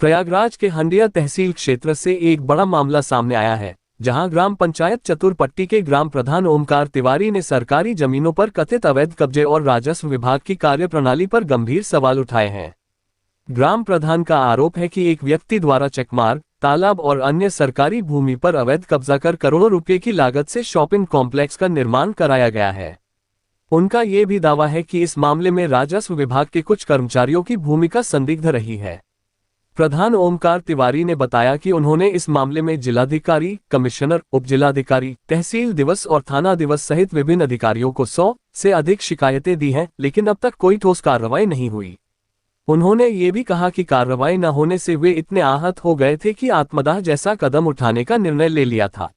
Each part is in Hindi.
प्रयागराज के हंडिया तहसील क्षेत्र से एक बड़ा मामला सामने आया है, जहां ग्राम पंचायत चतुरपट्टी के ग्राम प्रधान ओमकार तिवारी ने सरकारी जमीनों पर कथित अवैध कब्जे और राजस्व विभाग की कार्यप्रणाली पर गंभीर सवाल उठाए हैं। ग्राम प्रधान का आरोप है कि एक व्यक्ति द्वारा चकमार्ग, तालाब और अन्य सरकारी भूमि पर अवैध कब्जा कर करोड़ों रुपए की लागत से शॉपिंग कॉम्प्लेक्स का निर्माण कराया गया है। उनका ये भी दावा है कि इस मामले में राजस्व विभाग के कुछ कर्मचारियों की भूमिका संदिग्ध रही है। प्रधान ओमकार तिवारी ने बताया कि उन्होंने इस मामले में जिलाधिकारी, कमिश्नर, उपजिलाधिकारी, तहसील दिवस और थाना दिवस सहित विभिन्न अधिकारियों को 100 से अधिक शिकायतें दी हैं, लेकिन अब तक कोई ठोस कार्रवाई नहीं हुई। उन्होंने ये भी कहा कि कार्रवाई न होने से वे इतने आहत हो गए थे कि आत्मदाह जैसा कदम उठाने का निर्णय ले लिया था।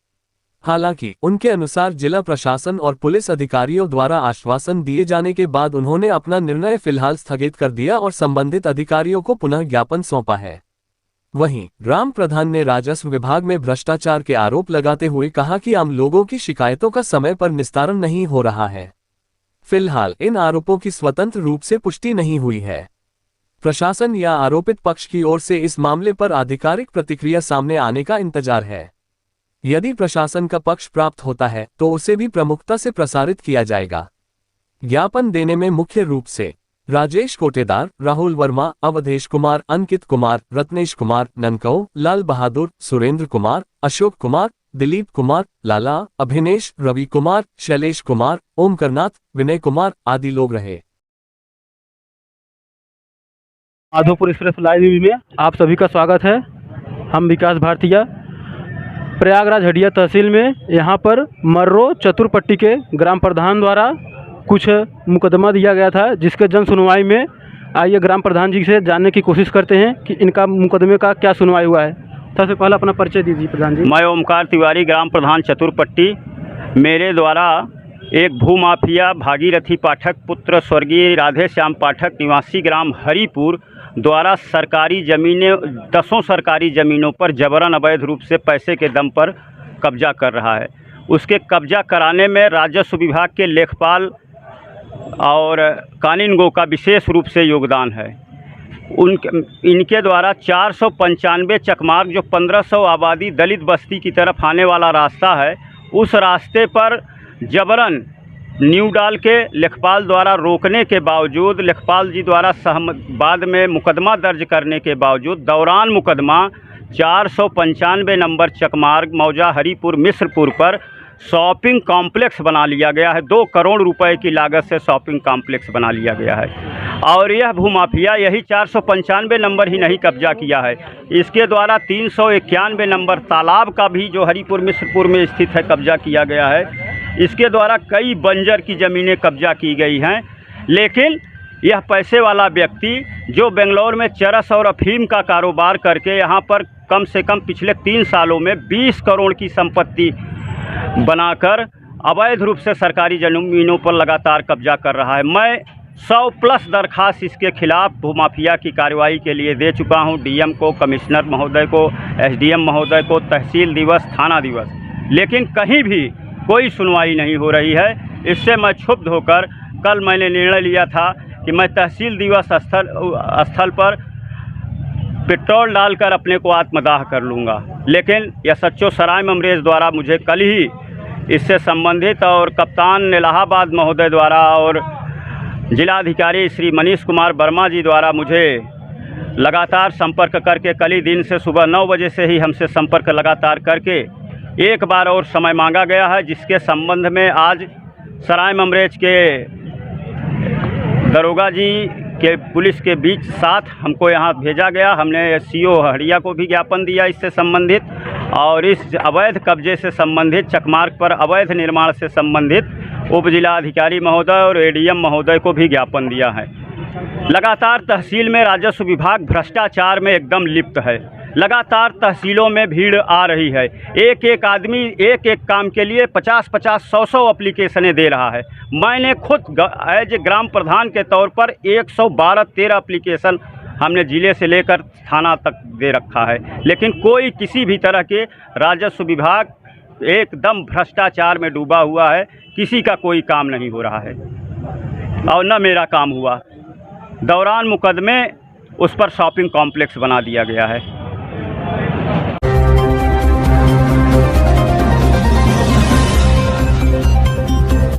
हालांकि उनके अनुसार जिला प्रशासन और पुलिस अधिकारियों द्वारा आश्वासन दिए जाने के बाद उन्होंने अपना निर्णय फिलहाल स्थगित कर दिया और संबंधित अधिकारियों को पुनः ज्ञापन सौंपा है। वहीं ग्राम प्रधान ने राजस्व विभाग में भ्रष्टाचार के आरोप लगाते हुए कहा कि आम लोगों की शिकायतों का समय पर निस्तारण नहीं हो रहा है। फिलहाल इन आरोपों की स्वतंत्र रूप से पुष्टि नहीं हुई है। प्रशासन या आरोपित पक्ष की ओर से इस मामले पर आधिकारिक प्रतिक्रिया सामने आने का इंतजार है। यदि प्रशासन का पक्ष प्राप्त होता है तो उसे भी प्रमुखता से प्रसारित किया जाएगा। ज्ञापन देने में मुख्य रूप से राजेश कोटेदार, राहुल वर्मा, अवधेश कुमार, अंकित कुमार, रत्नेश कुमार, ननकौ, लाल बहादुर, सुरेंद्र कुमार, अशोक कुमार, दिलीप कुमार, लाला, अभिनेश, रवि कुमार, शैलेश कुमार, ओमकरनाथ, विनय कुमार आदि लोग रहे। माधोपुर एक्सप्रेस लाइव में आप सभी का स्वागत है। हम विकास भारतीय प्रयागराज हंडिया तहसील में यहाँ पर मर्रो चतुरपट्टी के ग्राम प्रधान द्वारा कुछ मुकदमा दिया गया था, जिसके जन सुनवाई में आइए ग्राम प्रधान जी से जानने की कोशिश करते हैं कि इनका मुकदमे का क्या सुनवाई हुआ है। सबसे पहले अपना परिचय दीजिए प्रधान जी। मैं ओमकार तिवारी, ग्राम प्रधान चतुरपट्टी। मेरे द्वारा एक भूमाफिया भागीरथी पाठक पुत्र स्वर्गीय राधे श्याम पाठक निवासी ग्राम हरिपुर द्वारा सरकारी ज़मीनें 10 सरकारी ज़मीनों पर जबरन अवैध रूप से पैसे के दम पर कब्जा कर रहा है। उसके कब्जा कराने में राजस्व विभाग के लेखपाल और कानूनगो का विशेष रूप से योगदान है। इनके द्वारा 495 चकमार्ग, जो 1500 आबादी दलित बस्ती की तरफ आने वाला रास्ता है, उस रास्ते पर जबरन न्यू डाल के लेखपाल द्वारा रोकने के बावजूद, लेखपाल जी द्वारा बाद में मुकदमा दर्ज करने के बावजूद, दौरान मुकदमा 495 नंबर चकमार्ग मौजा हरिपुर मिश्रपुर पर शॉपिंग कॉम्प्लेक्स बना लिया गया है। 2 करोड़ रुपए की लागत से शॉपिंग कॉम्प्लेक्स बना लिया गया है। और यह भूमाफिया यही 495 नंबर ही नहीं कब्जा किया है, इसके द्वारा 391 नंबर तालाब का भी, जो हरिपुर मिश्रपुर में स्थित है, कब्जा किया गया है। इसके द्वारा कई बंजर की ज़मीनें कब्जा की गई हैं। लेकिन यह पैसे वाला व्यक्ति, जो बेंगलोर में चरस और अफीम का कारोबार करके यहाँ पर कम से कम पिछले 3 सालों में 20 करोड़ की संपत्ति बनाकर अवैध रूप से सरकारी ज़मीनों पर लगातार कब्जा कर रहा है। मैं 100+ दरखास्त इसके खिलाफ भूमाफिया की कार्रवाई के लिए दे चुका हूँ। डीएम को, कमिश्नर महोदय को, एसडीएम महोदय को, तहसील दिवस, थाना दिवस, लेकिन कहीं भी कोई सुनवाई नहीं हो रही है। इससे मैं क्षुब्ध होकर कल मैंने निर्णय लिया था कि मैं तहसील दिवस स्थल पर पेट्रोल डालकर अपने को आत्मदाह कर लूँगा। लेकिन SHO सराय ममरेज द्वारा मुझे कल ही इससे संबंधित और कप्तान इलाहाबाद महोदय द्वारा और जिलाधिकारी श्री मनीष कुमार वर्मा जी द्वारा मुझे लगातार संपर्क करके, कल ही दिन से सुबह 9 बजे से ही हमसे संपर्क लगातार करके एक बार और समय मांगा गया है, जिसके संबंध में आज सराय ममरेज के दरोगा जी के पुलिस के बीच साथ हमको यहाँ भेजा गया। हमने CO हंडिया को भी ज्ञापन दिया इससे संबंधित, और इस अवैध कब्जे से संबंधित, चकमार्ग पर अवैध निर्माण से संबंधित उप जिलाधिकारी महोदय और ADM महोदय को भी ज्ञापन दिया है। लगातार तहसील में राजस्व विभाग भ्रष्टाचार में एकदम लिप्त है। लगातार तहसीलों में भीड़ आ रही है। एक आदमी एक काम के लिए 50-50, 100 एप्लीकेशनें दे रहा है। मैंने खुद एज ग्राम प्रधान के तौर पर 112-13 एप्लीकेशन हमने ज़िले से लेकर थाना तक दे रखा है, लेकिन कोई किसी भी तरह के, राजस्व विभाग एकदम भ्रष्टाचार में डूबा हुआ है। किसी का कोई काम नहीं हो रहा है और न मेरा काम हुआ। दौरान मुकदमे उस पर शॉपिंग कॉम्प्लेक्स बना दिया गया है।